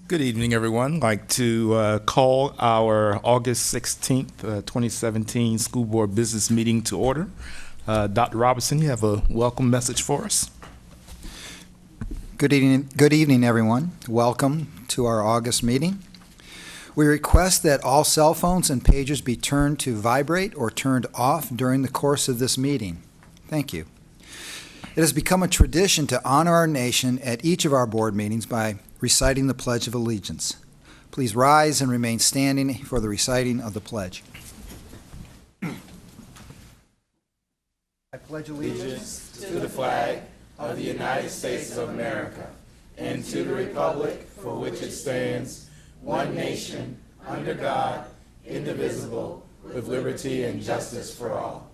Good evening, everyone. I'd like to call our August 16th, 2017 School Board Business Meeting to order. Dr. Robinson, you have a welcome message for us. Good evening, everyone. Welcome to our August meeting. We request that all cell phones and pagers be turned to vibrate or turned off during the course of this meeting. Thank you. It has become a tradition to honor our nation at each of our board meetings by reciting the Pledge of Allegiance. Please rise and remain standing for the reciting of the pledge. I pledge allegiance to the flag of the United States of America and to the republic for which it stands, one nation, under God, indivisible, with liberty and justice for all.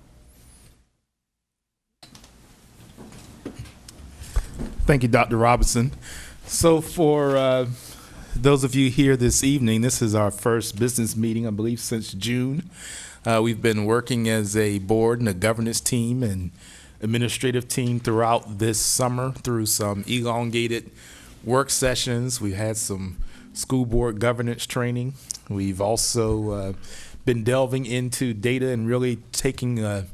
Thank you, Dr. Robinson. So for those of you here this evening, this is our first business meeting, I believe, since June. We've been working as a board and a governance team and administrative team throughout this summer through some elongated work sessions. We had some school board governance training. We've also been delving into data and really taking a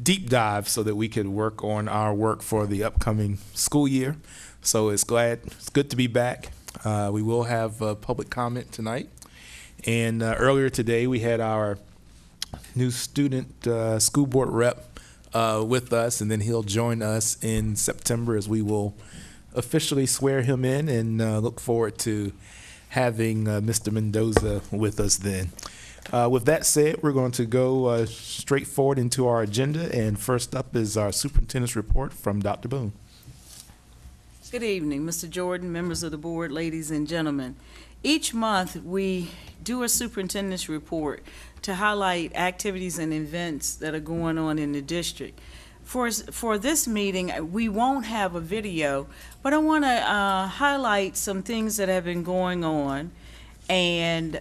deep dive so that we could work on our work for the upcoming school year. So it's good to be back. We will have public comment tonight. And earlier today we had our new student school board rep with us, and then he'll join us in September as we will officially swear him in, and look forward to having Mr. Mendoza with us then. With that said, we're going to go straight forward into our agenda, and first up is our superintendent's report from Dr. Boone. Good evening, Mr. Jordan, members of the board, ladies and gentlemen. Each month we do a superintendent's report to highlight activities and events that are going on in the district. For this meeting, we won't have a video, but I want to highlight some things that have been going on and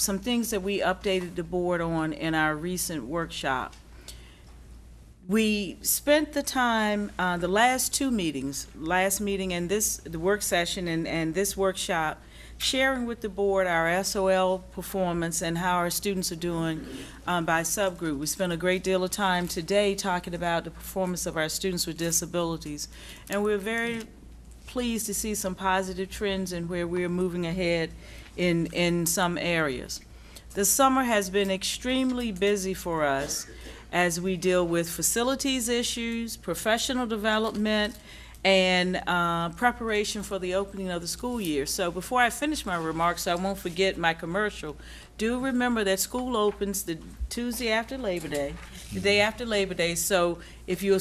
some things that we updated the board on in our recent workshop. We spent the time, the last two meetings, last meeting and the work session and this workshop, sharing with the board our SOL performance and how our students are doing by subgroup. We spent a great deal of time today talking about the performance of our students with disabilities, and we're very pleased to see some positive trends in where we're moving ahead in some areas. The summer has been extremely busy for us as we deal with facilities issues, professional development, and preparation for the opening of the school year. So before I finish my remarks, I won't forget my commercial. Do remember that school opens the Tuesday after Labor Day, the day after Labor Day. So if you'll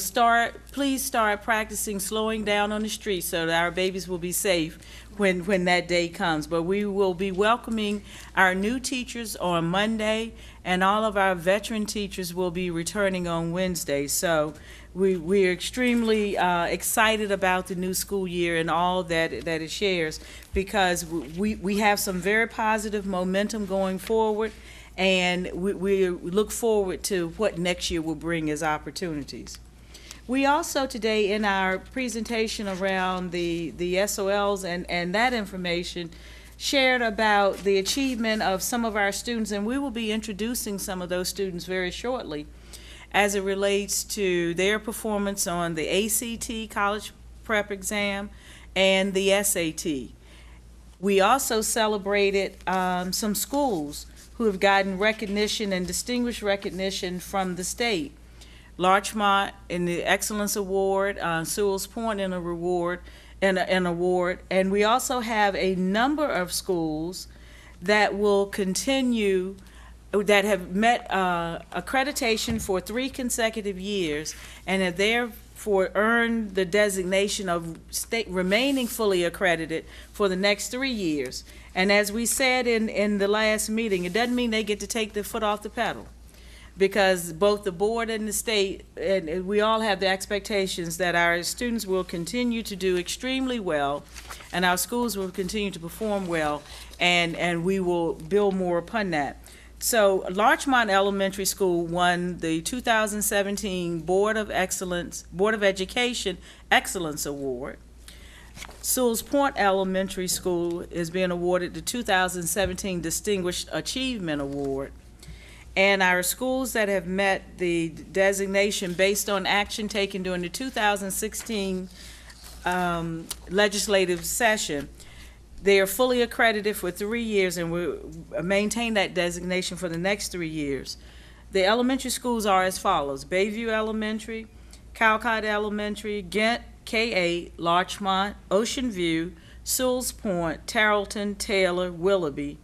please start practicing slowing down on the street so that our babies will be safe when that day comes. But we will be welcoming our new teachers on Monday, and all of our veteran teachers will be returning on Wednesday. So we're extremely excited about the new school year and all that it shares, because we have some very positive momentum going forward, and we look forward to what next year will bring as opportunities. We also today, in our presentation around the SOLs and that information, shared about the achievement of some of our students, and we will be introducing some of those students very shortly as it relates to their performance on the ACT college prep exam and the SAT. We also celebrated some schools who have gotten recognition and distinguished recognition from the state. Larchmont in the Excellence Award, Sewell's Point in an award, and we also have a number of schools that will continue, that have met accreditation for 3 consecutive years and have therefore earned the designation of remaining fully accredited for the next 3 years. And as we said in the last meeting, it doesn't mean they get to take their foot off the pedal, because both the board and the state, and we all have the expectations that our students will continue to do extremely well, and our schools will continue to perform well, and we will build more upon that. So Larchmont Elementary School won the 2017 Board of Education Excellence Award. Sewell's Point Elementary School is being awarded the 2017 Distinguished Achievement Award. And our schools that have met the designation based on action taken during the 2016 legislative session, they are fully accredited for 3 years and will maintain that designation for the next 3 years. The elementary schools are as follows: Bayview Elementary, Calcott Elementary, Ghent, K8, Larchmont, Ocean View, Sewell's Point, Tarleton, Taylor, Willoughby,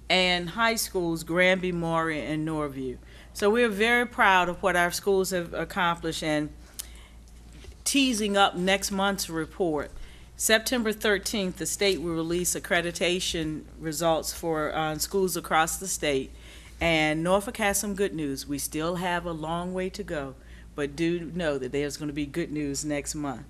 and high schools, Granby, Maury, and Norview. So we're very proud of what our schools have accomplished, and teasing up next month's report. September 13th, the state will release accreditation results for schools across the state. And Norfolk has some good news. We still have a long way to go, but do know that there's going to be good news next month.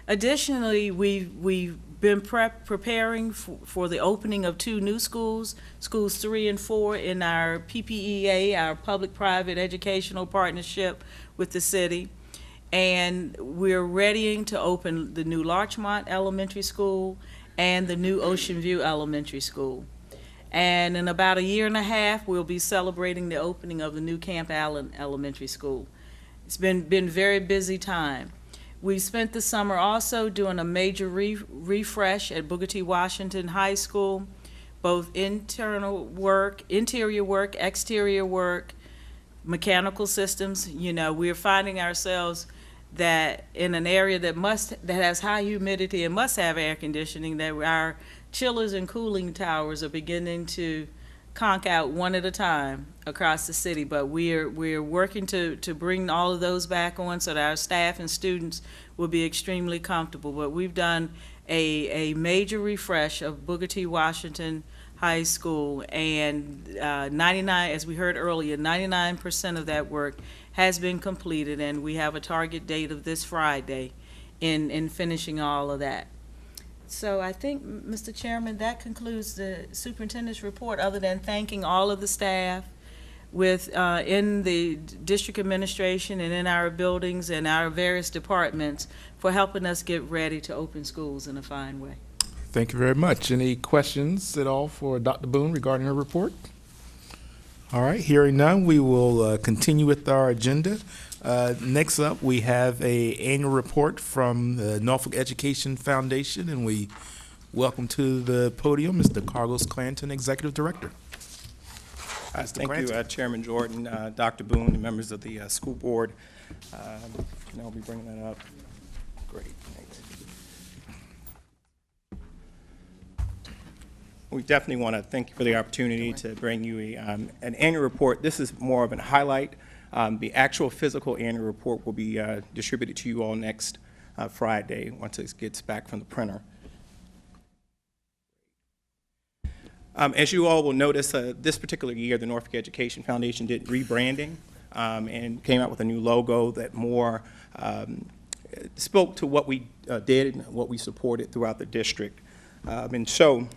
Additionally, we've been preparing for the opening of 2 new schools, schools 3 and 4 in our PPEA, our public-private educational partnership with the city. And we're readying to open the new Larchmont Elementary School and the new Ocean View Elementary School. And in about a year and a half, we'll be celebrating the opening of the new Camp Allen Elementary School. It's been very busy time. We spent the summer also doing a major refresh at Booker T. Washington High School, both interior work, exterior work, mechanical systems. You know, we're finding ourselves that in an area that has high humidity and must have air conditioning, that our chillers and cooling towers are beginning to conk out one at a time across the city. But we're working to bring all of those back on so that our staff and students will be extremely comfortable. But we've done a major refresh of Booker T. Washington High School, and 99, as we heard earlier, 99% of that work has been completed, and we have a target date of this Friday in finishing all of that. So I think, Mr. Chairman, that concludes the superintendent's report, other than thanking all of the staff in the district administration and in our buildings and our various departments for helping us get ready to open schools in a fine way. Thank you very much. Any questions at all for Dr. Boone regarding her report? All right, hearing none, we will continue with our agenda. Next up, we have an annual report from the Norfolk Education Foundation, and we welcome to the podium Mr. Carlos Clanton, Executive Director. Thank you, Chairman Jordan, Dr. Boone, and members of the school board. And I'll be bringing that up. Great, thanks. We definitely want to thank you for the opportunity to bring you an annual report. This is more of a highlight. The actual physical annual report will be distributed to you all next Friday once it gets back from the printer. As you all will notice, this particular year, the Norfolk Education Foundation did rebranding and came out with a new logo that more spoke to what we did and what we supported throughout the district. And so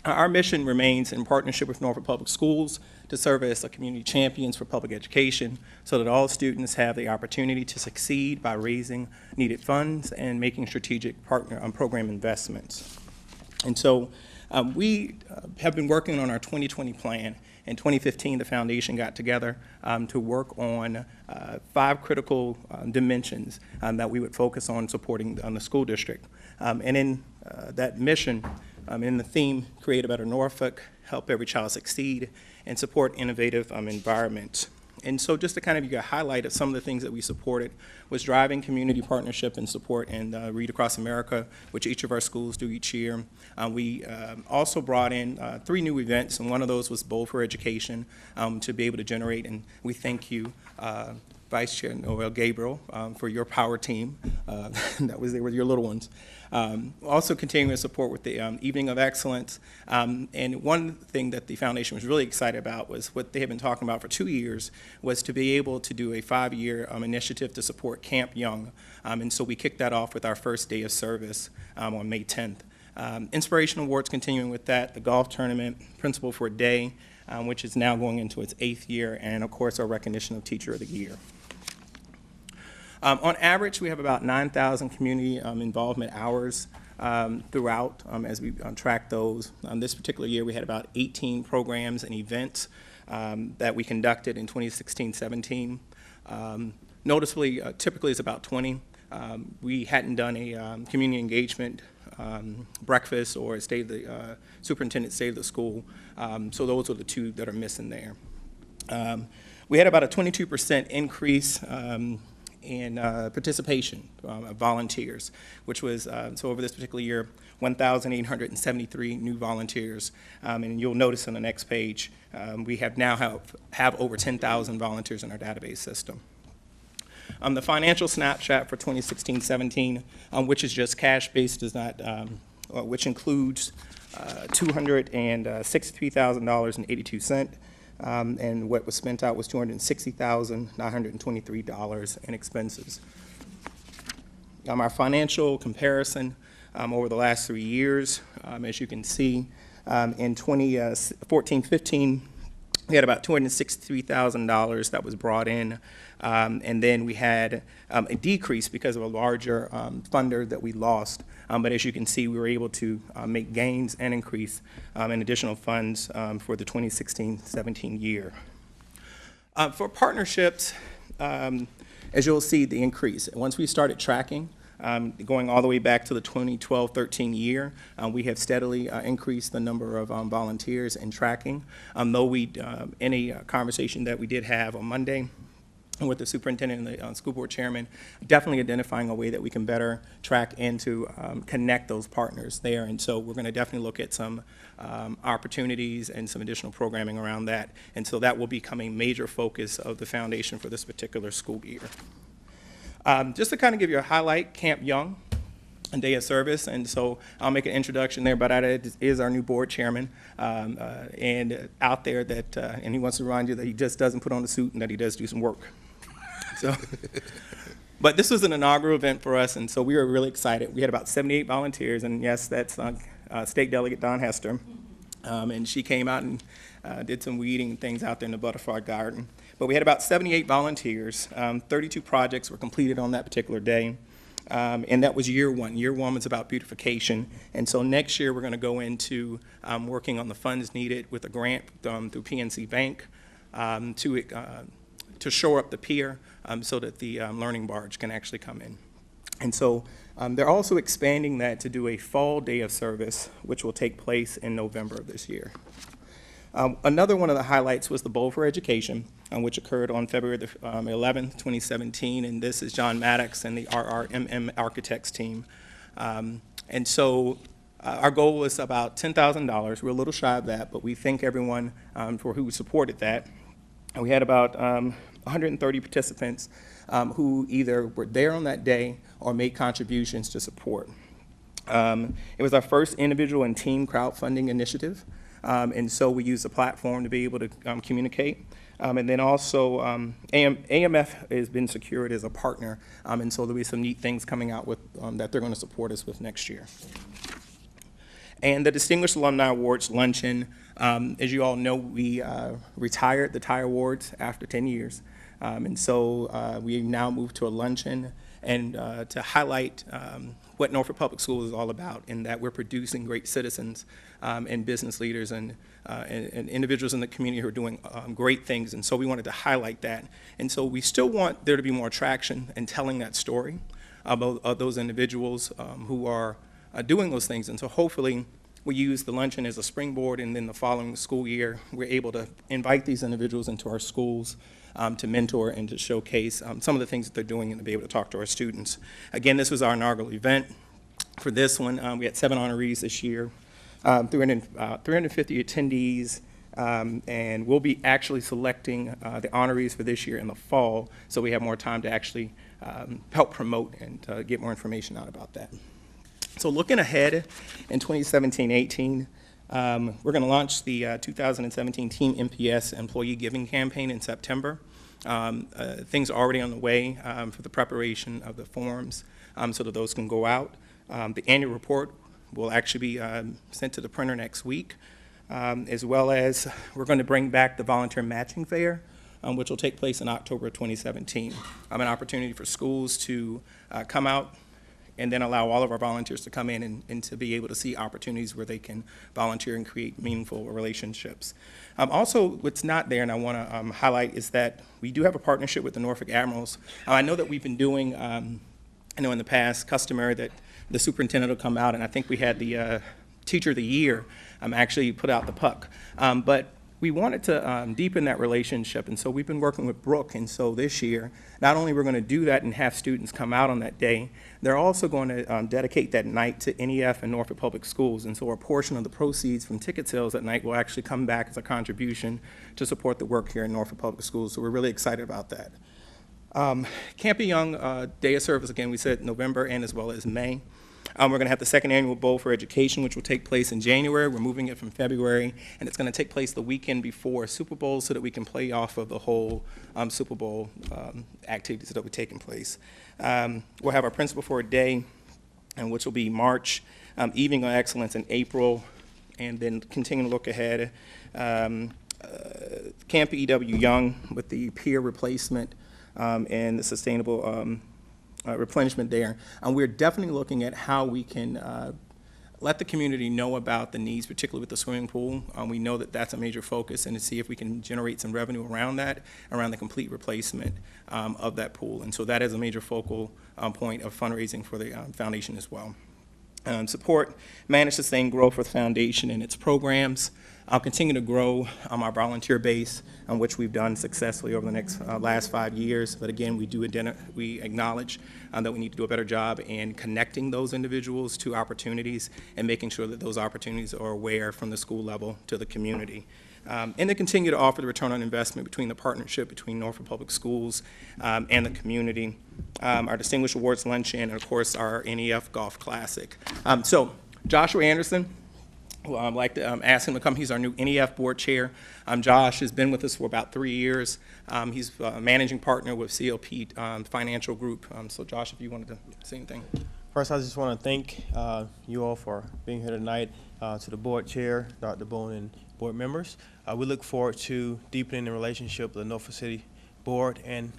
our mission remains in partnership with Norfolk Public Schools to serve as the community champions for public education so that all students have the opportunity to succeed by raising needed funds and making strategic program investments. And so we have been working on our 2020 plan. In 2015, the foundation got together to work on 5 critical dimensions that we would focus on supporting the school district. And in that mission, in the theme, Create a Better Norfolk, Help Every Child Succeed, and Support Innovative Environments. And so just to kind of give you a highlight of some of the things that we supported was driving community partnership and support and Read Across America, which each of our schools do each year. We also brought in 3 new events, and one of those was Bowl for Education to be able to generate, and we thank you, Vice Chair Noel Gabriel, for your power team that was there with your little ones. Also continuing to support with the Evening of Excellence. And one thing that the foundation was really excited about was what they have been talking about for 2 years was to be able to do a 5-year initiative to support Camp Young. And so we kicked that off with our first day of service on May 10th. Inspiration Awards continuing with that, the golf tournament, Principal for a Day, which is now going into its 8th year, and of course our recognition of Teacher of the Year. On average, we have about 9,000 community involvement hours throughout as we track those. This particular year, we had about 18 programs and events that we conducted in 2016-17. Noticeably, typically it's about 20. We hadn't done a community engagement breakfast or a superintendent state of the school, so those are the two that are missing there. We had about a 22% increase in participation of volunteers, which was, so over this particular year, 1,873 new volunteers. And you'll notice on the next page, we now have over 10,000 volunteers in our database system. The financial snapshot for 2016-17, which is just cash-based, does not, which includes $263,082. And what was spent out was $260,923 in expenses. Our financial comparison over the last 3 years, as you can see, in 2014-15, we had about $263,000 that was brought in, and then we had a decrease because of a larger funder that we lost. But as you can see, we were able to make gains and increase in additional funds for the 2016-17 year. For partnerships, as you'll see, the increase. Once we started tracking, going all the way back to the 2012-13 year, we have steadily increased the number of volunteers in tracking. Though we, in a conversation that we did have on Monday with the superintendent and the school board chairman, definitely identifying a way that we can better track and to connect those partners there. And so we're going to definitely look at some opportunities and some additional programming around that. And so that will become a major focus of the foundation for this particular school year. Just to kind of give you a highlight, Camp Young, a day of service, and so I'll make an introduction there, but that is our new board chairman, and out there that, and he wants to remind you that he just doesn't put on a suit and that he does do some work. So, but this was an inaugural event for us, and so we were really excited. We had about 78 volunteers, and yes, that's State Delegate Dawn Hester, and she came out and did some weeding and things out there in the butterfly garden. But we had about 78 volunteers. 32 projects were completed on that particular day. And that was year one. Year one was about beautification. And so next year we're going to go into working on the funds needed with a grant through PNC Bank to shore up the pier so that the learning barge can actually come in. And so they're also expanding that to do a fall day of service, which will take place in November of this year. Another one of the highlights was the Bowl for Education, which occurred on February 11th, 2017, and this is John Maddox and the RRMM Architects team. And so our goal was about $10,000. We're a little shy of that, but we thank everyone for who supported that. And we had about 130 participants who either were there on that day or made contributions to support. It was our first individual and team crowdfunding initiative. And so we use the platform to be able to communicate. And then also AMF has been secured as a partner, and so there'll be some neat things coming out with that they're going to support us with next year. And the Distinguished Alumni Awards Luncheon, as you all know, we retired the Tire Awards after 10 years. And so we now move to a luncheon and to highlight what Norfolk Public Schools is all about, in that we're producing great citizens and business leaders and individuals in the community who are doing great things. And so we wanted to highlight that. And so we still want there to be more traction in telling that story about those individuals who are doing those things. And so hopefully we use the luncheon as a springboard, and then the following school year, we're able to invite these individuals into our schools to mentor and to showcase some of the things that they're doing and to be able to talk to our students. Again, this was our inaugural event. For this one, we had 7 honorees this year, 350 attendees, and we'll be actually selecting the honorees for this year in the fall, so we have more time to actually help promote and get more information out about that. So looking ahead in 2017-18, we're going to launch the 2017 Team NPS Employee Giving Campaign in September. Things are already on the way for the preparation of the forms so that those can go out. The annual report will actually be sent to the printer next week, as well as we're going to bring back the volunteer matching fair which will take place in October 2017. An opportunity for schools to come out and then allow all of our volunteers to come in and to be able to see opportunities where they can volunteer and create meaningful relationships. Also, what's not there, and I want to highlight, is that we do have a partnership with the Norfolk Admirals. I know that we've been doing, I know in the past, customary that the superintendent will come out, and I think we had the Teacher of the Year actually put out the puck. But we wanted to deepen that relationship, and so we've been working with Brooke, and so this year, not only we're going to do that and have students come out on that day, they're also going to dedicate that night to NEF and Norfolk Public Schools, and so a portion of the proceeds from ticket sales that night will actually come back as a contribution to support the work here in Norfolk Public Schools, so we're really excited about that. Camp A Young Day of Service, again, we said November and as well as May. We're going to have the second annual Bowl for Education, which will take place in January. We're moving it from February, and it's going to take place the weekend before Super Bowl so that we can play off of the whole Super Bowl activities that will be taking place. We'll have our Principal for a Day, which will be March, Evening of Excellence in April, and then continue to look ahead. Camp EW Young with the peer replacement and the sustainable replenishment there. And we're definitely looking at how we can let the community know about the needs, particularly with the swimming pool. We know that that's a major focus, and to see if we can generate some revenue around that, around the complete replacement of that pool. And so that is a major focal point of fundraising for the foundation as well. Support, manage, sustain, grow for the foundation and its programs. I'll continue to grow our volunteer base, which we've done successfully over the last 5 years. But again, we acknowledge that we need to do a better job in connecting those individuals to opportunities and making sure that those opportunities are aware from the school level to the community. And to continue to offer the return on investment between the partnership between Norfolk Public Schools and the community. Our Distinguished Awards Luncheon, and of course our NEF Golf Classic. So Joshua Anderson, I'd like to ask him to come. He's our new NEF board chair. Josh has been with us for about 3 years. He's a managing partner with CLP Financial Group. So Josh, if you wanted to say anything. First, I just want to thank you all for being here tonight, to the board chair, Dr. Boone, and board members. We look forward to deepening the relationship with the Norfolk City Board and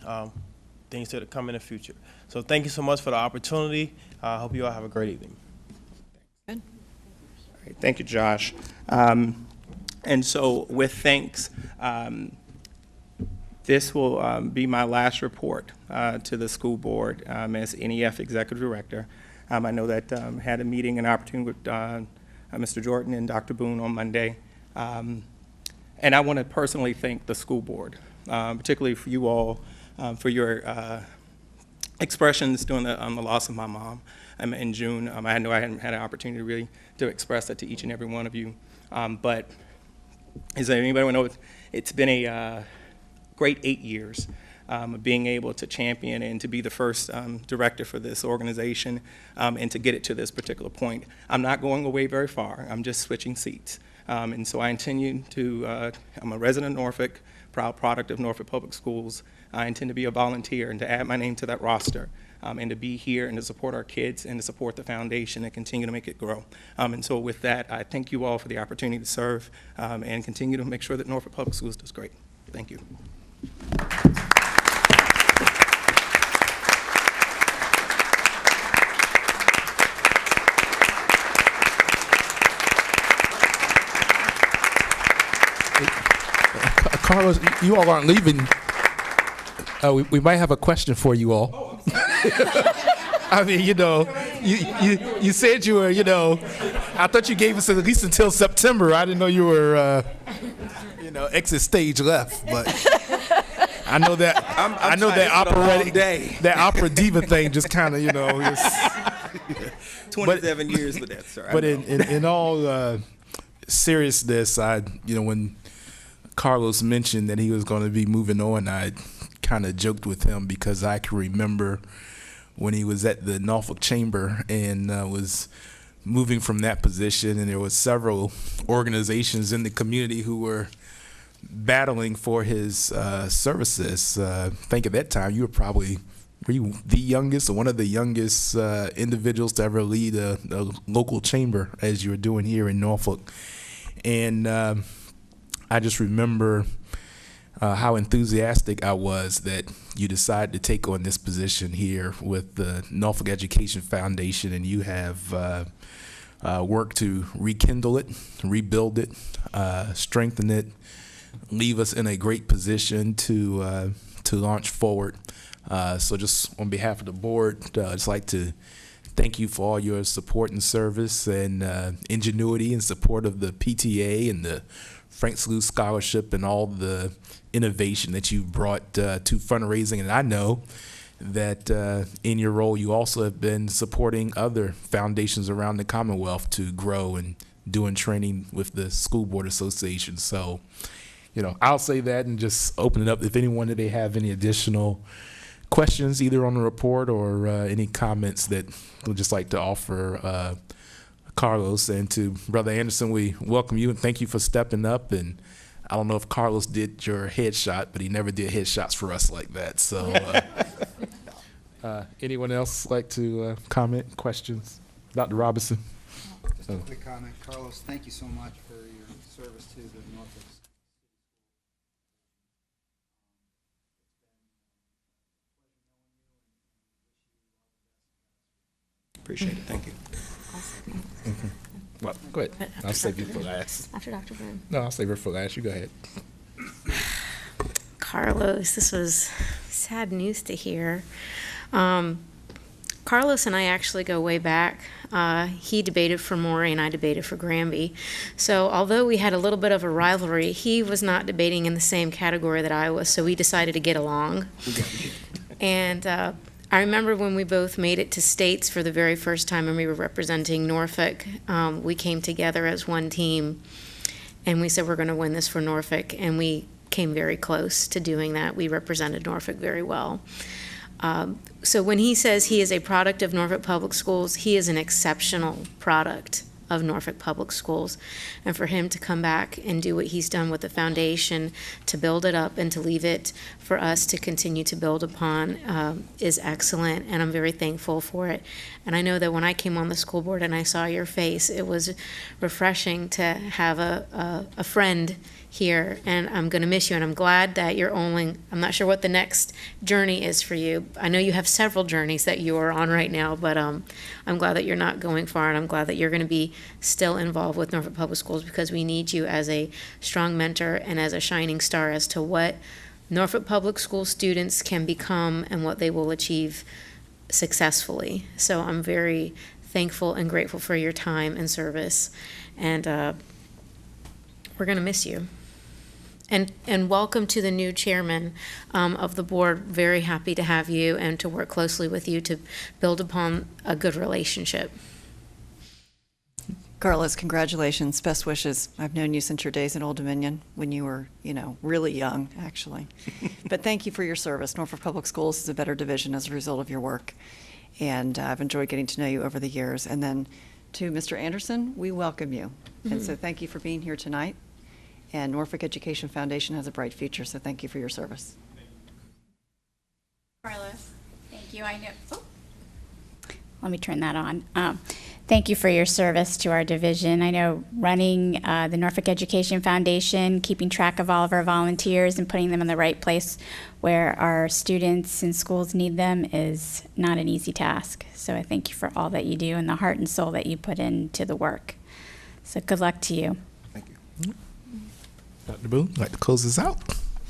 things to come in the future. So thank you so much for the opportunity. I hope you all have a great evening. Thank you, Josh. And so with thanks, this will be my last report to the school board as NEF Executive Director. I know that had a meeting and opportunity with Mr. Jordan and Dr. Boone on Monday. And I want to personally thank the school board, particularly for you all, for your expressions during the loss of my mom in June. I know I hadn't had an opportunity really to express that to each and every one of you. But as anybody will know, it's been a great 8 years of being able to champion and to be the first director for this organization and to get it to this particular point. I'm not going away very far. I'm just switching seats. And so I intend to, I'm a resident of Norfolk, proud product of Norfolk Public Schools. I intend to be a volunteer and to add my name to that roster and to be here and to support our kids and to support the foundation and continue to make it grow. And so with that, I thank you all for the opportunity to serve and continue to make sure that Norfolk Public Schools does great. Thank you. Carlos, you all aren't leaving. We might have a question for you all. I mean, you said you were, I thought you gave us at least until September. I didn't know you were, exit stage left, but I know that I know that operatic that opera diva thing just kind of, 27 years with that, sir. But in all seriousness, when Carlos mentioned that he was going to be moving on, I kind of joked with him because I can remember when he was at the Norfolk Chamber and was moving from that position, and there were several organizations in the community who were battling for his services. I think at that time you were you the youngest or one of the youngest individuals to ever lead a local chamber, as you were doing here in Norfolk. And I just remember how enthusiastic I was that you decided to take on this position here with the Norfolk Education Foundation, and you have worked to rekindle it, rebuild it, strengthen it, leave us in a great position to launch forward. So just on behalf of the board, I'd just like to thank you for all your support and service and ingenuity and support of the PTA and the Frank Salute Scholarship and all the innovation that you've brought to fundraising. And I know that in your role, you also have been supporting other foundations around the Commonwealth to grow and doing training with the School Board Association. So, you know, I'll say that and just open it up. If anyone today have any additional questions, either on the report or any comments that we'd just like to offer Carlos. And to Brother Anderson, we welcome you and thank you for stepping up. And I don't know if Carlos did your headshot, but he never did headshots for us like that. So anyone else like to comment, questions? Dr. Robinson? Just a quick comment. Carlos, thank you so much for your service to the Norfolk. Appreciate it. Thank you. Well, go ahead. I'll save you for last. After Dr. Boone. No, I'll save her for last. You go ahead. Carlos, this was sad news to hear. Carlos and I actually go way back. He debated for Morey and I debated for Granby. So although we had a little bit of a rivalry, he was not debating in the same category that I was, so we decided to get along. And I remember when we both made it to states for the very first time and we were representing Norfolk, we came together as one team and we said we're going to win this for Norfolk, and we came very close to doing that. We represented Norfolk very well. So when he says he is a product of Norfolk Public Schools, he is an exceptional product of Norfolk Public Schools. And for him to come back and do what he's done with the foundation, to build it up and to leave it for us to continue to build upon is excellent, and I'm very thankful for it. And I know that when I came on the school board and I saw your face, it was refreshing to have a friend here, and I'm going to miss you, and I'm glad that I'm not sure what the next journey is for you. I know you have several journeys that you are on right now, but I'm glad that you're not going far, and I'm glad that you're going to be still involved with Norfolk Public Schools, because we need you as a strong mentor and as a shining star as to what Norfolk Public School students can become and what they will achieve successfully. So I'm very thankful and grateful for your time and service, and we're going to miss you. And welcome to the new chairman of the board. Very happy to have you and to work closely with you to build upon a good relationship. Carlos, congratulations. Best wishes. I've known you since your days in Old Dominion when you were, really young, actually. But thank you for your service. Norfolk Public Schools is a better division as a result of your work. And I've enjoyed getting to know you over the years. And then to Mr. Anderson, we welcome you. Mm-hmm. And so thank you for being here tonight. And Norfolk Education Foundation has a bright future, so thank you for your service. Carlos, thank you. Let me turn that on. Thank you for your service to our division. I know running the Norfolk Education Foundation, keeping track of all of our volunteers and putting them in the right place where our students and schools need them is not an easy task. So I thank you for all that you do and the heart and soul that you put into the work. So good luck to you. Thank you. Dr. Boone, like to close this out?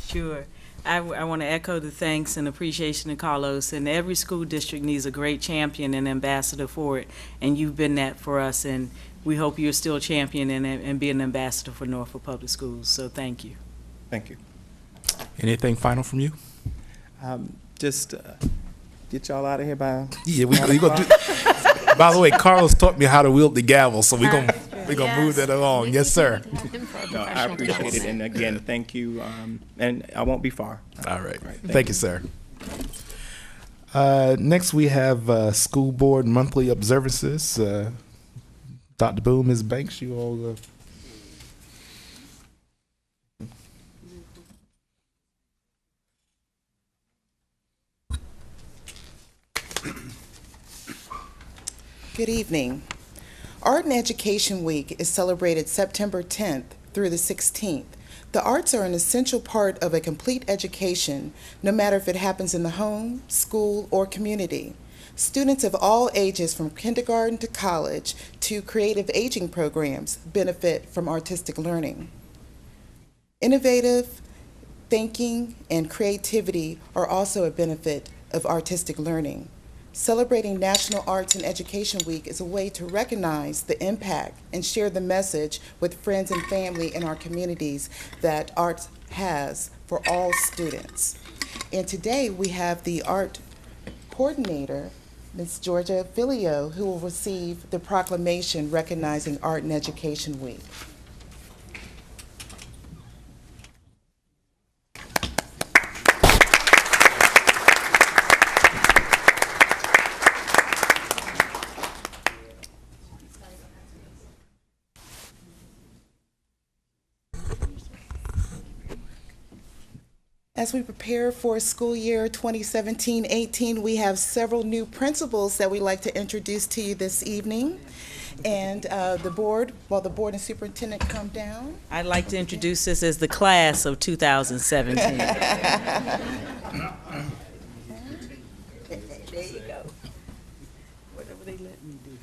Sure. I want to echo the thanks and appreciation of Carlos, and every school district needs a great champion and ambassador for it, and you've been that for us, and we hope you're still championing and being an ambassador for Norfolk Public Schools, so thank you. Thank you. Anything final from you? Just get y'all out of here by... Yeah, we gonna do... By the way, Carlos taught me how to wield the gavel, so we're gonna move that along. Yes, sir. No, I appreciate it, and again, thank you, and I won't be far. All right. Thank you, sir. Next, we have school board monthly observances. Dr. Boone, Ms. Banks, you all... Good evening. Art and Education Week is celebrated September 10th through the 16th. The arts are an essential part of a complete education, no matter if it happens in the home, school, or community. Students of all ages, from kindergarten to college to creative aging programs, benefit from artistic learning. Innovative thinking and creativity are also a benefit of artistic learning. Celebrating National Arts and Education Week is a way to recognize the impact and share the message with friends and family in our communities that art has for all students. And today we have the art coordinator, Ms. Georgia Filio, who will receive the proclamation recognizing Art and Education Week. As we prepare for school year 2017-18, we have several new principals that we'd like to introduce to you this evening. And the board and superintendent come down. I'd like to introduce this as the class of 2017. There you go. Whatever they let me do.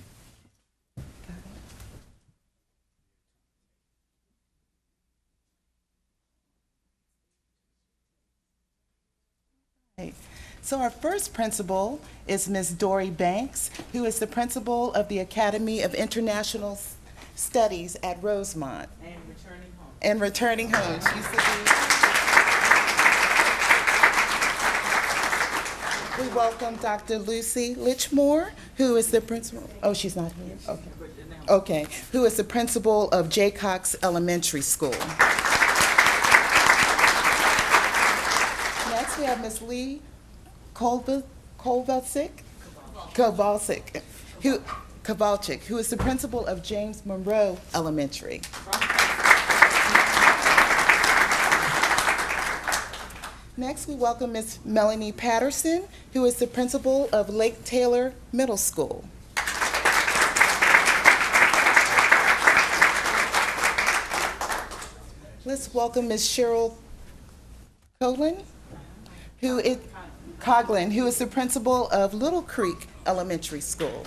So our first principal is Ms. Dory Banks, who is the principal of the Academy of International Studies at Rosemont. And returning home. She used to be. We welcome Dr. Lucy Litchmore, who is the principal. Oh, she's not here. Okay. Okay. Who is the principal of Jaycox Elementary School. Next, we have Ms. Lee Kowalczyk, who is the principal of James Monroe Elementary. Next, we welcome Ms. Melanie Patterson, who is the principal of Lake Taylor Middle School. Let's welcome Ms. Cheryl Coughlin, who is the principal of Little Creek Elementary School.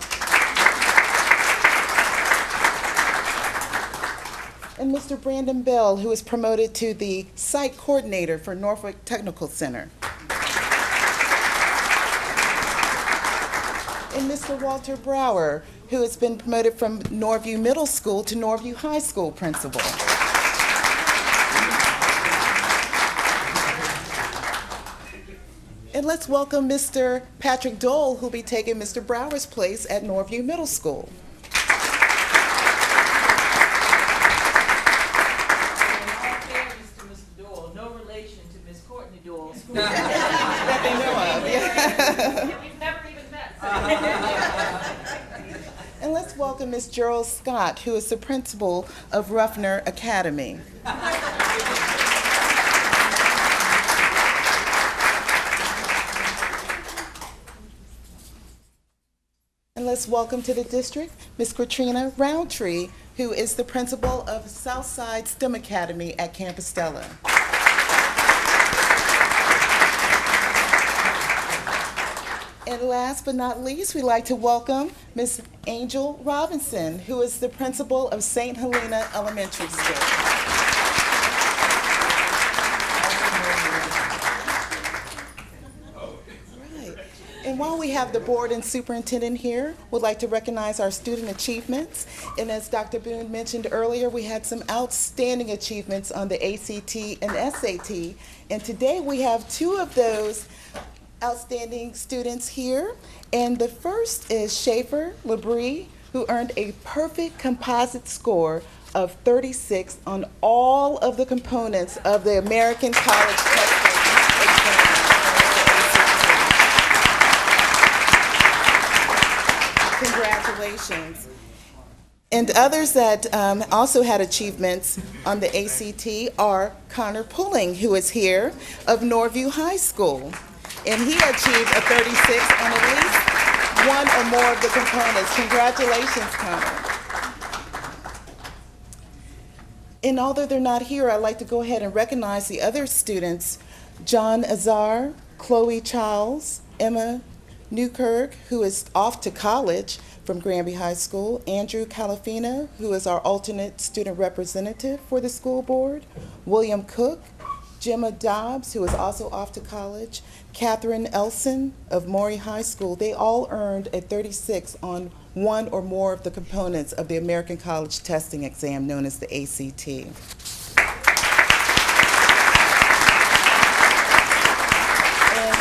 And Mr. Brandon Bell, who is promoted to the site coordinator for Norfolk Technical Center. And Mr. Walter Brower, who has been promoted from Norview Middle School to Norview High School principal. And let's welcome Mr. Patrick Dole, who will be taking Mr. Brower's place at Norview Middle School. No relation to Miss Courtney Dole. That they know of. Yeah, we've never even met. And let's welcome Ms. Gerald Scott, who is the principal of Ruffner Academy. And let's welcome to the district Ms. Katrina Roundtree, who is the principal of Southside STEM Academy at Compostela. And last but not least, we'd like to welcome Ms. Angel Robinson, who is the principal of St. Helena Elementary School. And while we have the board and superintendent here, we'd like to recognize our student achievements. And as Dr. Boone mentioned earlier, we had some outstanding achievements on the ACT and SAT. And today we have two of those outstanding students here. And the first is Schaefer Labrie, who earned a perfect composite score of 36 on all of the components of the American College Test exam. Congratulations. And others that also had achievements on the ACT are Connor Pulling, who is here, of Norview High School. And he achieved a 36 on at least one or more of the components. Congratulations, Connor. And although they're not here, I'd like to go ahead and recognize the other students, John Azar, Chloe Charles, Emma Newkirk, who is off to college from Granby High School, Andrew Calafina, who is our alternate student representative for the school board, William Cook, Gemma Dobbs, who is also off to college, Catherine Elson of Maury High School. They all earned a 36 on one or more of the components of the American College Testing Exam, known as the ACT. And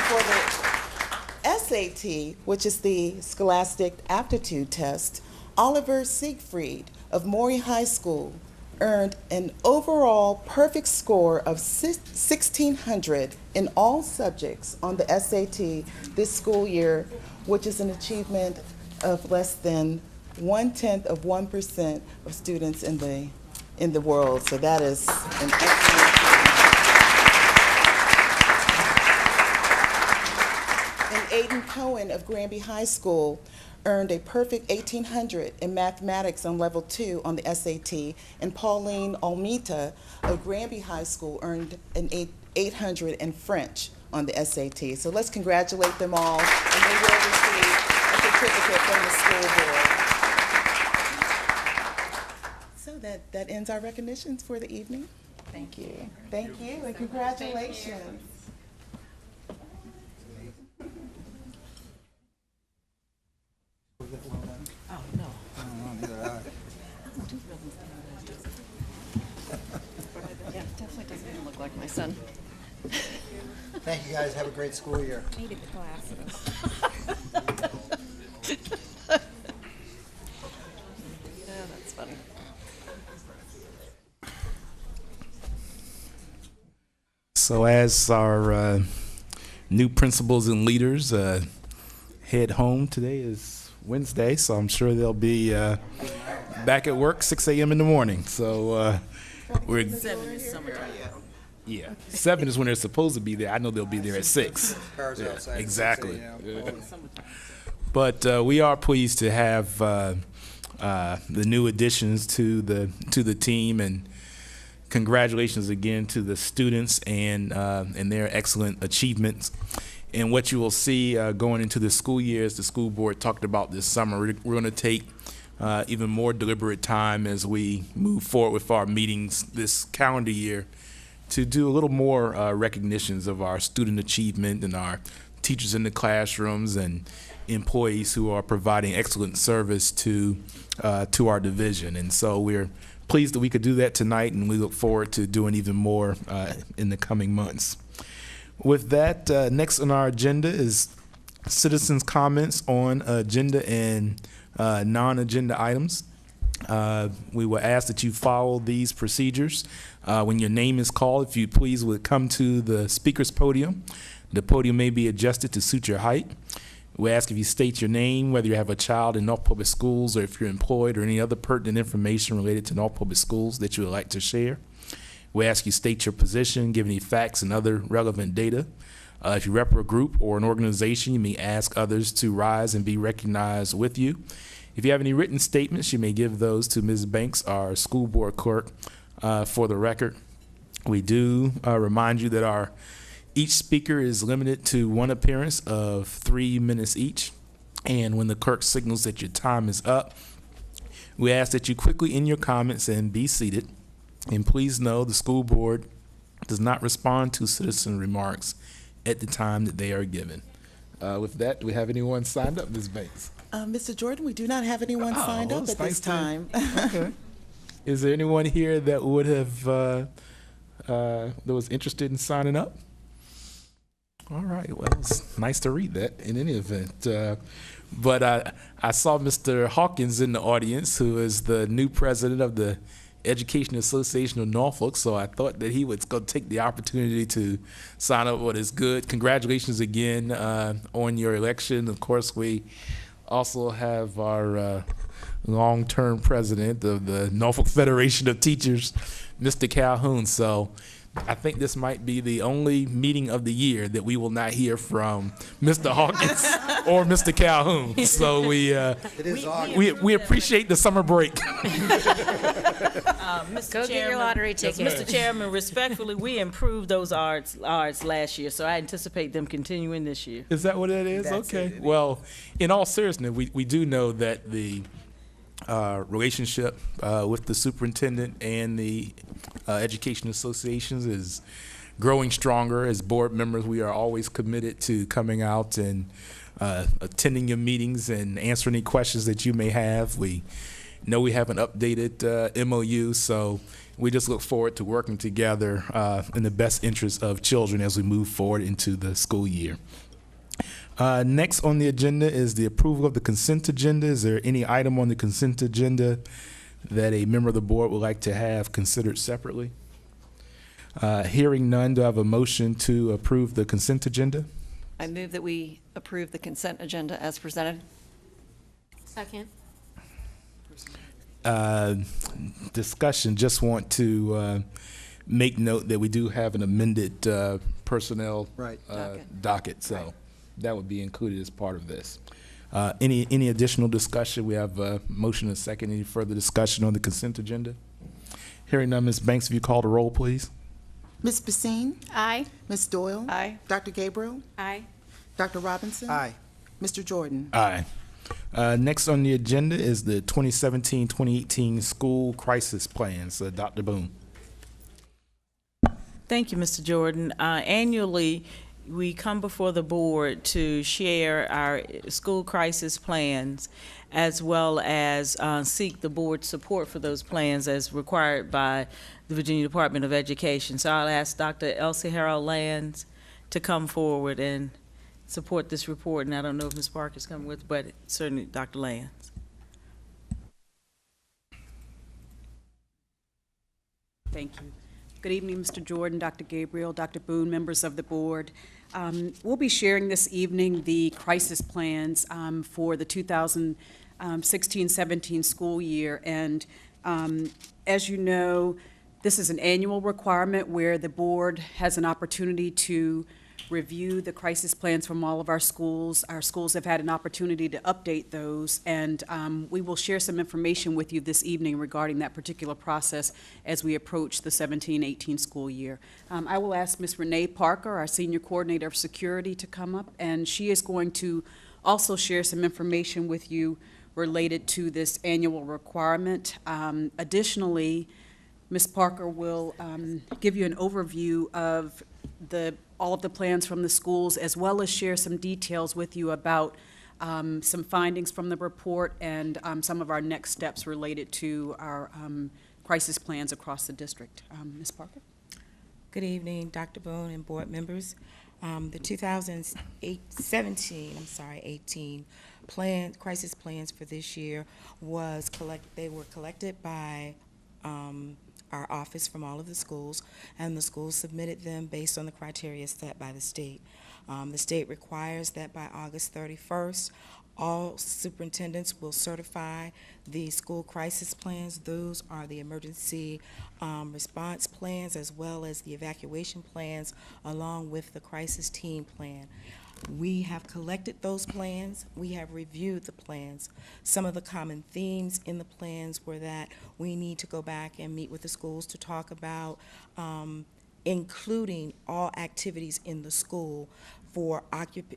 for the SAT, which is the Scholastic Aptitude Test, Oliver Siegfried of Maury High School earned an overall perfect score of 1,600 in all subjects on the SAT this school year, which is an achievement of less than 0.1% of students in the world. So that is an excellent. And Aiden Cohen of Granby High School earned a perfect 1,800 in mathematics on level 2 on the SAT, and Pauline Almita of Granby High School earned an 800 in French on the SAT. So let's congratulate them all, and they will receive a certificate from the school board. So that ends our recognitions for the evening. Thank you. Thank you, and congratulations. Oh, no. Yeah, definitely doesn't even look like my son. Thank you, guys. Have a great school year. Needed the glasses. Yeah, that's funny. So as our new principals and leaders head home, today is Wednesday, so I'm sure they'll be back at work 6 a.m. in the morning. So we're 7 is summertime. yeah, 7 is when they're supposed to be there. I know they'll be there at 6. Cars Yeah, outside at 6 exactly. a.m. Yeah. But we are pleased to have the new additions to the team, and congratulations again to the students and their excellent achievements. And what you will see going into the school year, as the school board talked about this summer, we're going to take even more deliberate time as we move forward with our meetings this calendar year to do a little more recognitions of our student achievement and our teachers in the classrooms and employees who are providing excellent service to our division. And so we're pleased that we could do that tonight, and we look forward to doing even more in the coming months. With that, next on our agenda is citizens' comments on agenda and non-agenda items. We will ask that you follow these procedures. When your name is called, if you please would come to the speaker's podium. The podium may be adjusted to suit your height. We ask if you state your name, whether you have a child in Norfolk Public Schools or if you're employed, or any other pertinent information related to Norfolk Public Schools that you would like to share. We ask you state your position, give any facts and other relevant data. If you rep a group or an organization, you may ask others to rise and be recognized with you. If you have any written statements, you may give those to Ms. Banks, our school board clerk, for the record. We do remind you that each speaker is limited to one appearance of 3 minutes each. And when the clerk signals that your time is up, we ask that you quickly end your comments and be seated. And please know the school board does not respond to citizen remarks at the time that they are given. With that, do we have anyone signed up, Ms. Banks? Mr. Jordan, we do not have anyone signed up at this time. Okay. Is there anyone here that would have that was interested in signing up? All right. Well, it's nice to read that in any event. But I saw Mr. Hawkins in the audience, who is the new president of the Education Association of Norfolk, so I thought that he was going to take the opportunity to sign up. What is good. Congratulations again on your election. Of course, we also have our long-term president of the Norfolk Federation of Teachers, Mr. Calhoun. So I think this might be the only meeting of the year that we will not hear from Mr. Hawkins or Mr. Calhoun. So It is August. we appreciate the summer break. Mr. Go get your lottery yes, ticket. Mr. Chairman, respectfully, we improved those arts last year, so I anticipate them continuing this year. Is that what it is? That's Okay. it. Well, in all seriousness, we do know that the relationship with the superintendent and the education associations is growing stronger. As board members, we are always committed to coming out and attending your meetings and answering any questions that you may have. We know we have an updated MOU, so we just look forward to working together in the best interest of children as we move forward into the school year. Next on the agenda is the approval of the consent agenda. Is there any item on the consent agenda that a member of the board would like to have considered separately? Hearing none, do I have a motion to approve the consent agenda? I move that we approve the consent agenda as presented. Second. Discussion, just want to make note that we do have an amended personnel Right. docket, so that would be included as part of this. Any additional discussion? We have a motion and a second. Any further discussion on the consent agenda? Hearing none, Ms. Banks, if you call the roll, please. Ms. Basine? Aye. Ms. Doyle? Aye. Dr. Gabriel? Aye. Dr. Robinson? Aye. Mr. Jordan? Aye. Next on the agenda is the 2017-2018 school crisis plans. Dr. Boone. Thank you, Mr. Jordan. Annually, we come before the board to share our school crisis plans as well as seek the board's support for those plans as required by the Virginia Department of Education. So I'll ask Dr. Elsie Harold Lands to come forward and support this report. And I don't know if Ms. Parker's coming with, but certainly Dr. Lands. Thank you. Good evening, Mr. Jordan, Dr. Gabriel, Dr. Boone, members of the board. We'll be sharing this evening the crisis plans for the 2016-17 school year. And as you know, this is an annual requirement where the board has an opportunity to review the crisis plans from all of our schools. Our schools have had an opportunity to update those, and we will share some information with you this evening regarding that particular process as we approach the 17-18 school year. I will ask Ms. Renee Parker, our Senior Coordinator of Security, to come up, and she is going to also share some information with you related to this annual requirement. Additionally, Ms. Parker will give you an overview of all of the plans from the schools, as well as share some details with you about some findings from the report and some of our next steps related to our crisis plans across the district. Ms. Parker? Good evening, Dr. Boone and board members. The 18 crisis plans for this year were collected by our office from all of the schools, and the schools submitted them based on the criteria set by the state. The state requires that by August 31st, all superintendents will certify the school crisis plans. Those are the emergency response plans as well as the evacuation plans along with the crisis team plan. We have collected those plans. We have reviewed the plans. Some of the common themes in the plans were that we need to go back and meet with the schools to talk about including all activities in the school for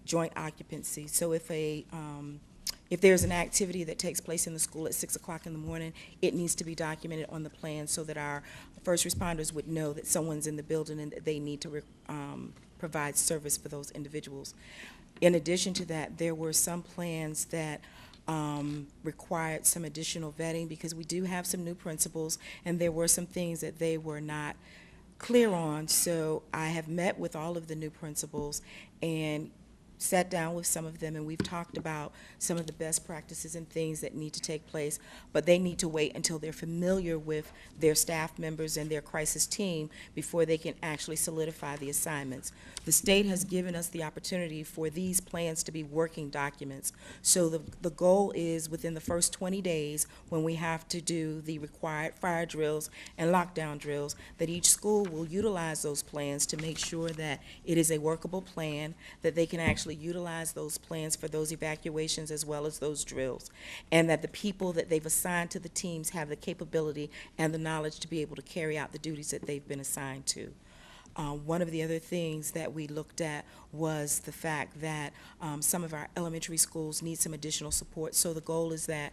joint occupancy. So if there's an activity that takes place in the school at 6 o'clock in the morning, it needs to be documented on the plan so that our first responders would know that someone's in the building and that they need to provide service for those individuals. In addition to that, there were some plans that required some additional vetting because we do have some new principals and there were some things that they were not clear on. So I have met with all of the new principals and sat down with some of them and we've talked about some of the best practices and things that need to take place, but they need to wait until they're familiar with their staff members and their crisis team before they can actually solidify the assignments. The state has given us the opportunity for these plans to be working documents. So the goal is within the first 20 days, when we have to do the required fire drills and lockdown drills, that each school will utilize those plans to make sure that it is a workable plan, that they can actually utilize those plans for those evacuations as well as those drills, and that the people that they've assigned to the teams have the capability and the knowledge to be able to carry out the duties that they've been assigned to. One of the other things that we looked at was the fact that some of our elementary schools need some additional support. So the goal is that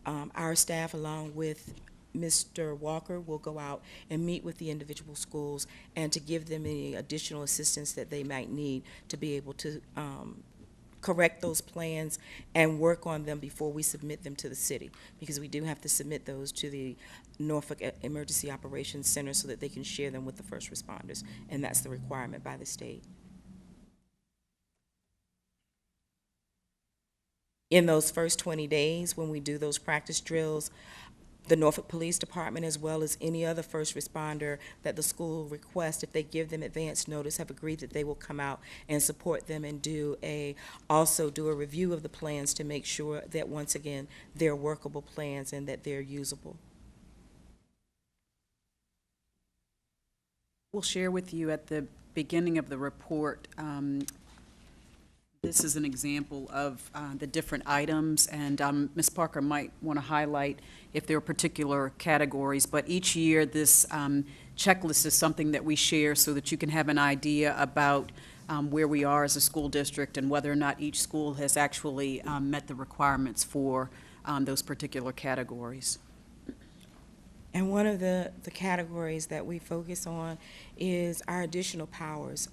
our staff, along with Mr. Walker, will go out and meet with the individual schools and to give them any additional assistance that they might need to be able to correct those plans and work on them before we submit them to the city, because we do have to submit those to the Norfolk Emergency Operations Center so that they can share them with the first responders, and that's the requirement by the state. In those first 20 days, when we do those practice drills, the Norfolk Police Department, as well as any other first responder that the school requests, if they give them advance notice, have agreed that they will come out and support them and also do a review of the plans to make sure that, once again, they're workable plans and that they're usable. We'll share with you at the beginning of the report. This is an example of the different items, and Ms. Parker might want to highlight if there are particular categories, but each year this checklist is something that we share so that you can have an idea about where we are as a school district and whether or not each school has actually met the requirements for those particular categories. And one of the categories that we focus on is our additional powers.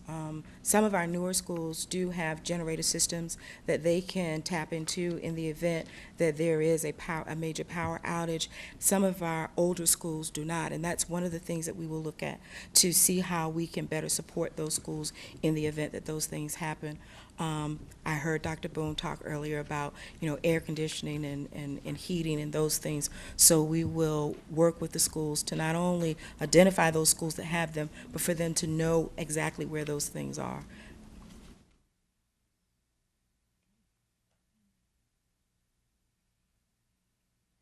Some of our newer schools do have generator systems that they can tap into in the event that there is a major power outage. Some of our older schools do not, and that's one of the things that we will look at to see how we can better support those schools in the event that those things happen. I heard Dr. Boone talk earlier about, air conditioning and heating and those things. So we will work with the schools to not only identify those schools that have them, but for them to know exactly where those things are.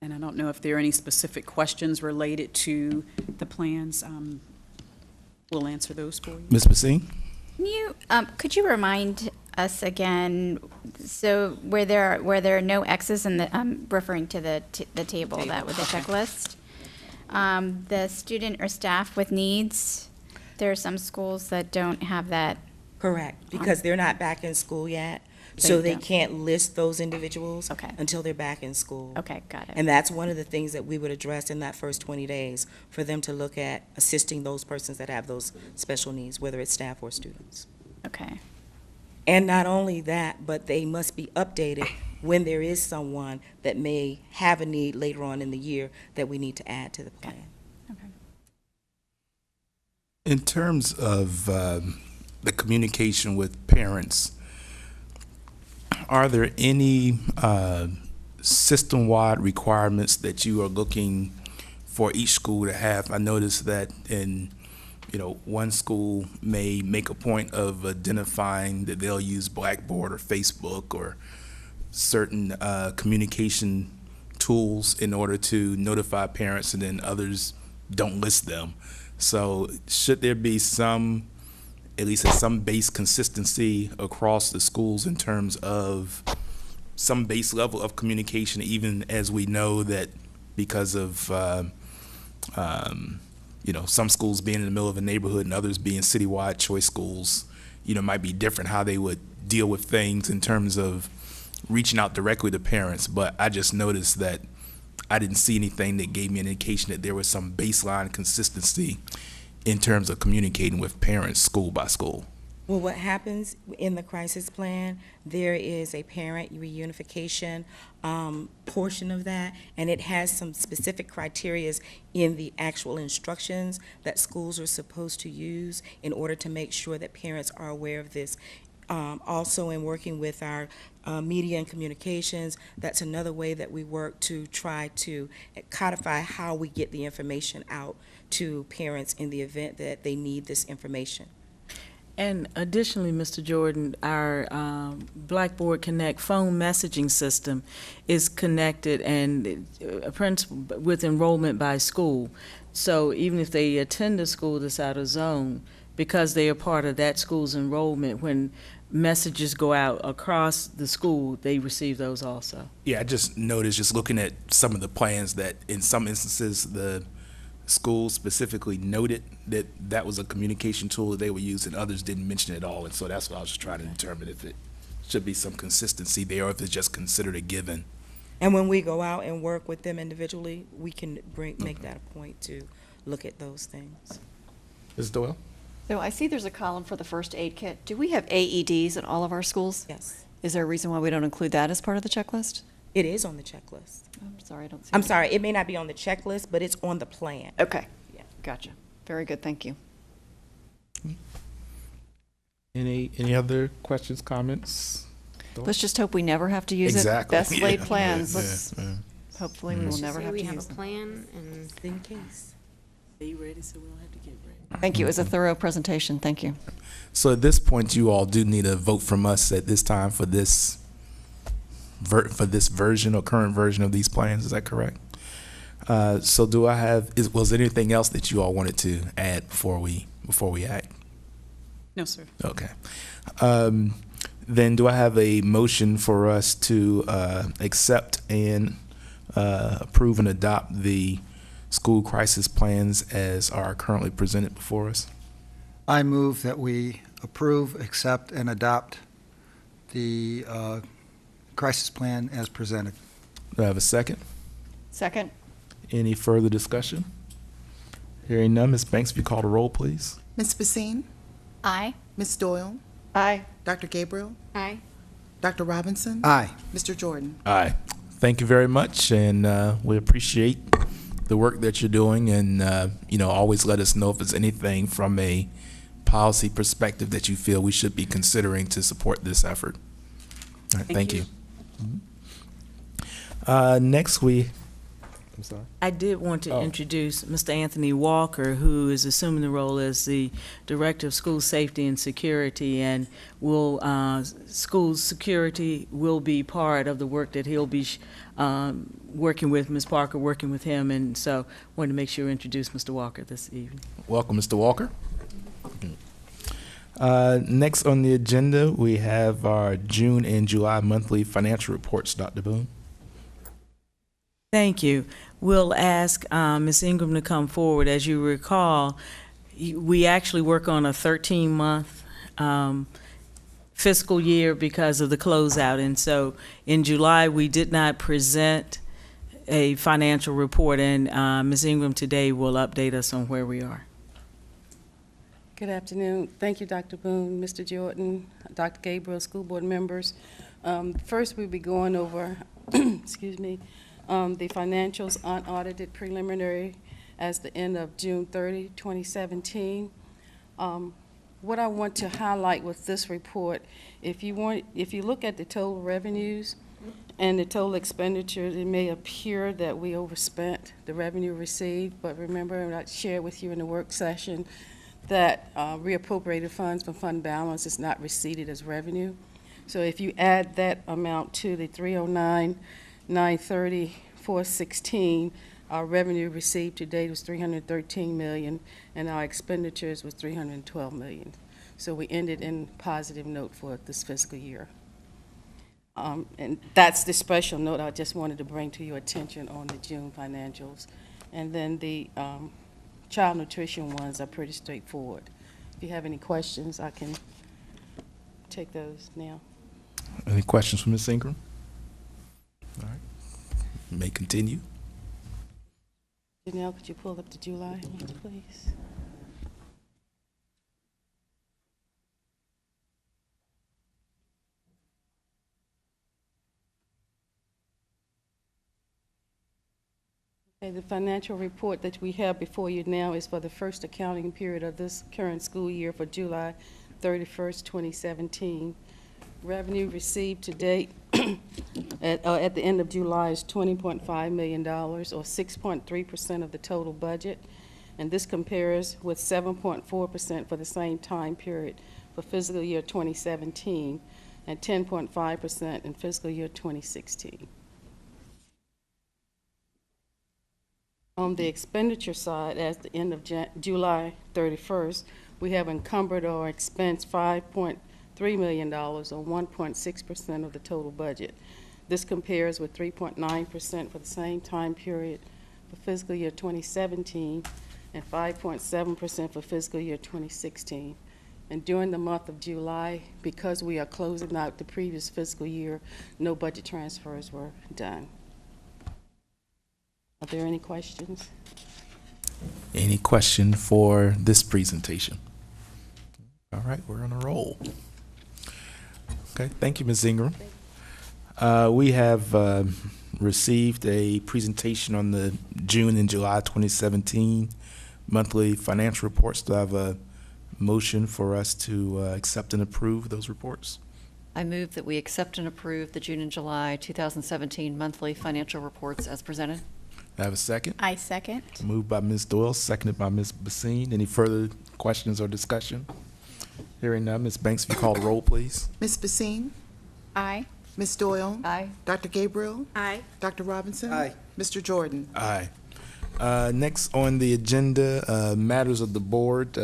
And I don't know if there are any specific questions related to the plans. We'll answer those for you. Ms. Basine? Could you remind us again, so where there are no X's in the, I'm referring to the table that with the checklist, the student or staff with needs, there are some schools that don't have that. Correct, because they're not back in school yet, so they can't list those individuals until they're back in school. Okay, got it. And that's one of the things that we would address in that first 20 days, for them to look at assisting those persons that have those special needs, whether it's staff or students. Okay. And not only that, but they must be updated when there is someone that may have a need later on in the year that we need to add to the plan. Okay. In terms of the communication with parents, are there any system-wide requirements that you are looking for each school to have? I noticed that in one school may make a point of identifying that they'll use Blackboard or Facebook or certain communication tools in order to notify parents, and then others don't list them. So should there be at least some base consistency across the schools in terms of some base level of communication, even as we know that because of some schools being in the middle of a neighborhood and others being citywide choice schools, might be different how they would deal with things in terms of reaching out directly to parents. But I just noticed that I didn't see anything that gave me an indication that there was some baseline consistency in terms of communicating with parents school by school. Well, what happens in the crisis plan, there is a parent reunification portion of that, and it has some specific criteria in the actual instructions that schools are supposed to use in order to make sure that parents are aware of this. Also in working with our media and communications, that's another way that we work to try to codify how we get the information out to parents in the event that they need this information. And additionally, Mr. Jordan, our Blackboard Connect phone messaging system is connected and with enrollment by school. So even if they attend a school that's out of zone, because they are part of that school's enrollment, when messages go out across the school, they receive those also. Yeah, I just noticed, just looking at some of the plans, that in some instances, the school specifically noted that that was a communication tool that they would use, and others didn't mention it at all. And so that's what I was just trying to determine, if it should be some consistency there, or if it's just considered a given. And when we go out and work with them individually, we can make that a point to look at those things. Ms. Doyle? So I see there's a column for the first aid kit. Do we have AEDs in all of our schools? Yes. Is there a reason why we don't include that as part of the checklist? It is on the checklist. I'm sorry, I don't see I'm it. sorry, it may not be on the checklist, but it's on the plan. Okay, Yeah. gotcha. Very good, thank you. Any other questions, comments? Let's just hope we never have to use Exactly. it. Best laid Yeah. plans. Yeah, Let's, yeah. hopefully we will never have We to have use a them. plan, and In case. Be ready so we don't have to get ready. Thank you, it was a thorough presentation, thank you. So at this point, you all do need a vote from us at this time for this version or current version of these plans. Is that correct? So do I have? Was there anything else that you all wanted to add before we act? No, sir. Okay. Then do I have a motion for us to accept and approve and adopt the school crisis plans as are currently presented before us? I move that we approve, accept, and adopt the crisis plan as presented. Do I have a second? Second? Any further discussion? Hearing none, Ms. Banks, if you call the roll, please. Ms. Basine? Aye. Ms. Doyle? Aye. Dr. Gabriel? aye. Dr. Robinson? Aye. Mr. Jordan? Aye. Thank you very much, and we appreciate the work that you're doing, and always let us know if there's anything from a policy perspective that you feel we should be considering to support this effort. All right, thank you. Next, I'm sorry. I did want to introduce Mr. Anthony Walker, who is assuming the role as the Director of School Safety and Security, and school security will be part of the work that he'll be working with Ms. Parker, working with him, and so wanted to make sure to introduce Mr. Walker this evening. Welcome, Mr. Walker. Next on the agenda, we have our June and July monthly financial reports. Dr. Boone. Thank you. We'll ask Ms. Ingram to come forward. As you recall, we actually work on a 13-month fiscal year because of the closeout, and so in July we did not present a financial report, and Ms. Ingram today will update us on where we are. Good afternoon. Thank you, Dr. Boone, Mr. Jordan, Dr. Gabriel, school board members. First, we'll be going over, excuse me, the financials unaudited preliminary as the end of June 30, 2017. What I want to highlight with this report, if you look at the total revenues and the total expenditures, it may appear that we overspent the revenue received, but remember, and I shared with you in the work session, that reappropriated funds from fund balance is not receipted as revenue. So if you add that amount to the 309,930,416, our revenue received to date was $313 million, and our expenditures was $312 million. So we ended in positive note for this fiscal year. And that's the special note I just wanted to bring to your attention on the June financials. And then the child nutrition ones are pretty straightforward. If you have any questions, I can take those now. Any questions from Ms. Ingram? All right. You may continue. Janelle, could you pull up the July ones, please? Okay, the financial report that we have before you now is for the first accounting period of this current school year for July 31st, 2017. Revenue received to date at the end of July is $20.5 million, or 6.3% of the total budget, and this compares with 7.4% for the same time period for fiscal year 2017 and 10.5% in fiscal year 2016. On the expenditure side, as the end of July 31st, we have encumbered or expensed $5.3 million, or 1.6% of the total budget. This compares with 3.9% for the same time period for fiscal year 2017 and 5.7% for fiscal year 2016. And during the month of July, because we are closing out the previous fiscal year, no budget transfers were done. Are there any questions? Any question for this presentation? All right, we're on a roll. Okay, thank you, Ms. Ingram. We have received a presentation on the June and July 2017 monthly financial reports. Do I have a motion for us to accept and approve those reports? I move that we accept and approve the June and July 2017 monthly financial reports as presented. I have a second. I second. Moved by Ms. Doyle, seconded by Ms. Basine. Any further questions or discussion? Hearing none, Ms. Banks, if you call the roll, please. Ms. Basine? Aye. Ms. Doyle? Aye. Dr. Gabriel? Aye. Dr. Robinson? Aye. Mr. Jordan? Aye. Next on the agenda, matters of the board.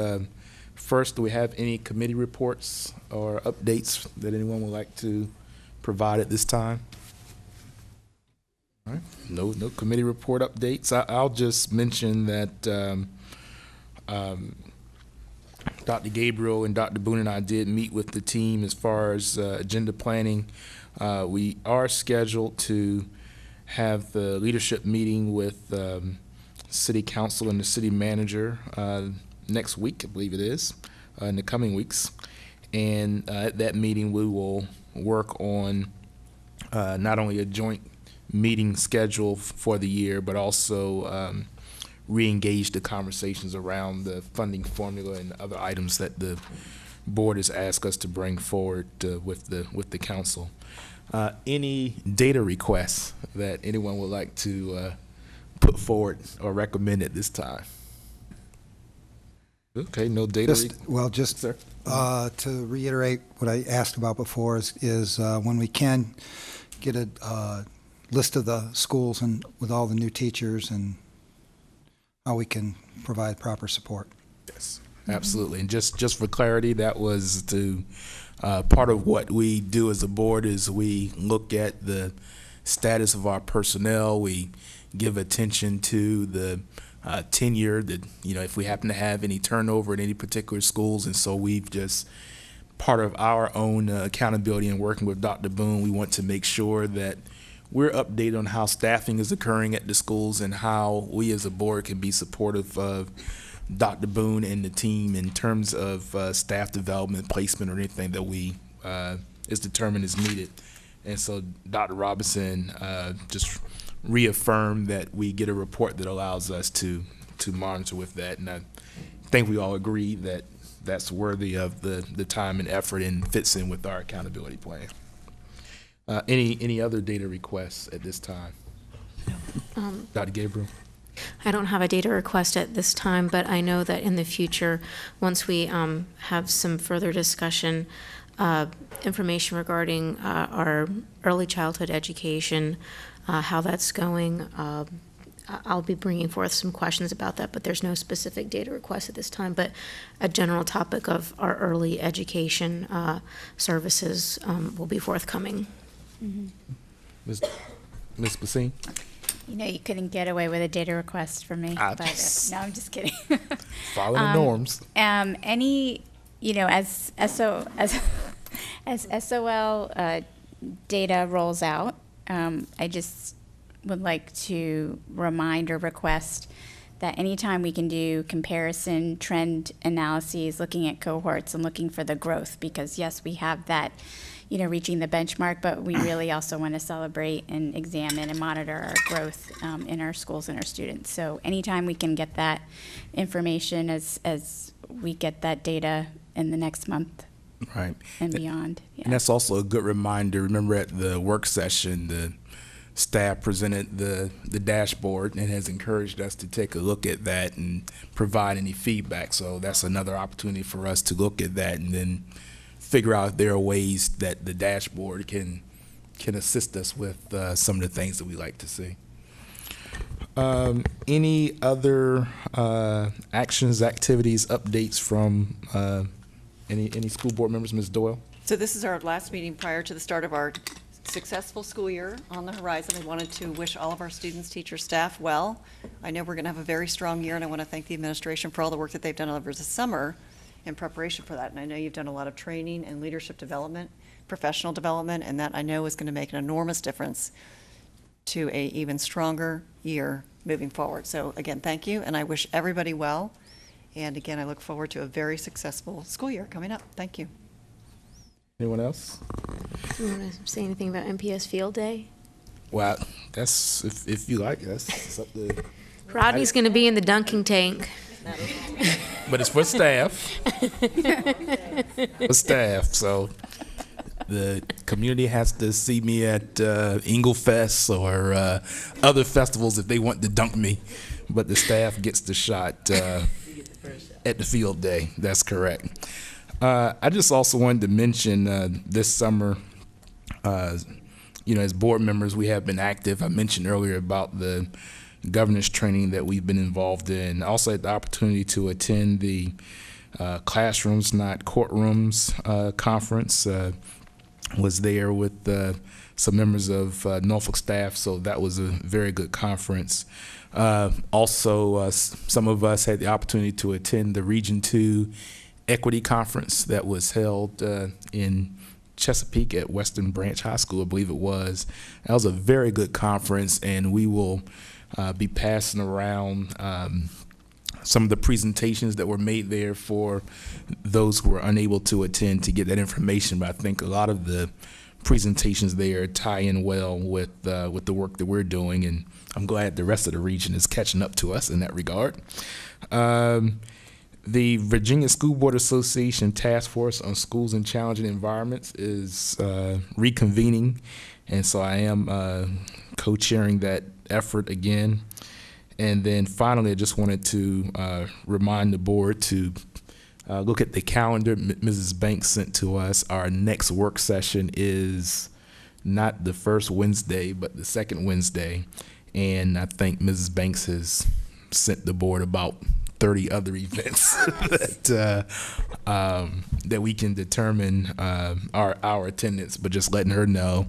First, do we have any committee reports or updates that anyone would like to provide at this time? All right. No committee report updates. I'll just mention that Dr. Gabriel and Dr. Boone and I did meet with the team as far as agenda planning. We are scheduled to have the leadership meeting with City Council and the City Manager next week, I believe it is, in the coming weeks. And at that meeting, we will work on not only a joint meeting schedule for the year, but also re-engage the conversations around the funding formula and other items that the board has asked us to bring forward with the council. Any data requests that anyone would like to put forward or recommend at this time? Okay, no data. Just to reiterate what I asked about before is when we can get a list of the schools and with all the new teachers and how we can provide proper support. Yes, absolutely. And just for clarity, that was to part of what we do as a board is we look at the status of our personnel. We give attention to the tenure, that if we happen to have any turnover in any particular schools. And so we've just, part of our own accountability and working with Dr. Boone, we want to make sure that we're updated on how staffing is occurring at the schools and how we as a board can be supportive of Dr. Boone and the team in terms of staff development, placement, or anything that we is determined is needed. And so Dr. Robinson just reaffirmed that we get a report that allows us to monitor with that. And I think we all agree that that's worthy of the time and effort and fits in with our accountability plan. Any other data requests at this time? Dr. Gabriel? I don't have a data request at this time, but I know that in the future, once we have some further discussion, information regarding our early childhood education, how that's going, I'll be bringing forth some questions about that, but there's no specific data request at this time, but a general topic of our early education services will be forthcoming. Mm-hmm. Ms. Basine? You couldn't get away with a data request from me. But, no, I'm just kidding. Following the norms. As SOL data rolls out, I just would like to remind or request that anytime we can do comparison trend analyses, looking at cohorts and looking for the growth, because yes, we have that, reaching the benchmark, but we really also want to celebrate and examine and monitor our growth in our schools and our students. So anytime we can get that information as we get that data in the next month Right. and beyond. Yeah. And that's also a good reminder. Remember at the work session, the staff presented the dashboard and has encouraged us to take a look at that and provide any feedback. So that's another opportunity for us to look at that and then figure out if there are ways that the dashboard can assist us with some of the things that we like to see. Any other actions, activities, updates from any school board members? Ms. Doyle? So this is our last meeting prior to the start of our successful school year on the horizon. I wanted to wish all of our students, teachers, staff well. I know we're going to have a very strong year, and I want to thank the administration for all the work that they've done over the summer in preparation for that. And I know you've done a lot of training and leadership development, professional development, and that I know is going to make an enormous difference to a even stronger year moving forward. So again, thank you, and I wish everybody well. And again, I look forward to a very successful school year coming up. Thank you. Anyone else? Do you want to say anything about MPS Field Day? Well, that's if you like, that's up to. Rodney's going to be in the dunking tank. But it's for staff. For staff, so the community has to see me at Englefest or other festivals if they want to dunk me. But the staff gets the shot at the field day. That's correct. I just also wanted to mention this summer, as board members, we have been active. I mentioned earlier about the governance training that we've been involved in. I also had the opportunity to attend the Classrooms, Not Courtrooms conference. Was there with some members of Norfolk staff, so that was a very good conference. Also, some of us had the opportunity to attend the Region 2 Equity Conference that was held in Chesapeake at Western Branch High School, I believe it was. That was a very good conference, and we will be passing around some of the presentations that were made there for those who were unable to attend to get that information. But I think a lot of the presentations there tie in well with the work that we're doing, and I'm glad the rest of the region is catching up to us in that regard. The Virginia School Board Association Task Force on Schools in Challenging Environments is reconvening, and so I am co-chairing that effort again. And then finally, I just wanted to remind the board to look at the calendar Mrs. Banks sent to us. Our next work session is not the first Wednesday, but the second Wednesday. And I think Mrs. Banks has sent the board about 30 other events that we can determine our attendance, but just letting her know.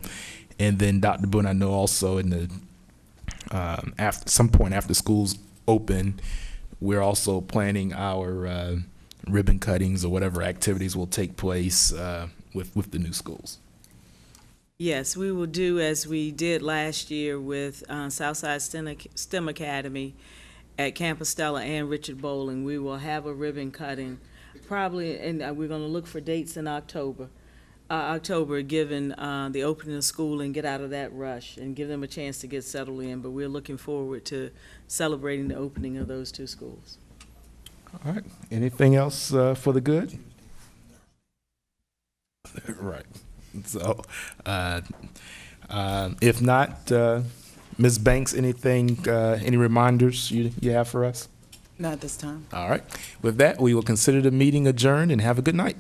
And then Dr. Boone, I know also in the after some point after schools open, we're also planning our ribbon cuttings or whatever activities will take place with the new schools. Yes, we will do as we did last year with Southside STEM Academy at Campus Stella and Richard Bowling. We will have a ribbon cutting probably, and we're going to look for dates in October, given the opening of school, and get out of that rush and give them a chance to get settled in. But we're looking forward to celebrating the opening of those two schools. All right. Anything else for the good? Right. So, if not, Ms. Banks, anything, any reminders you have for us? Not this time. All right. With that, we will consider the meeting adjourned and have a good night.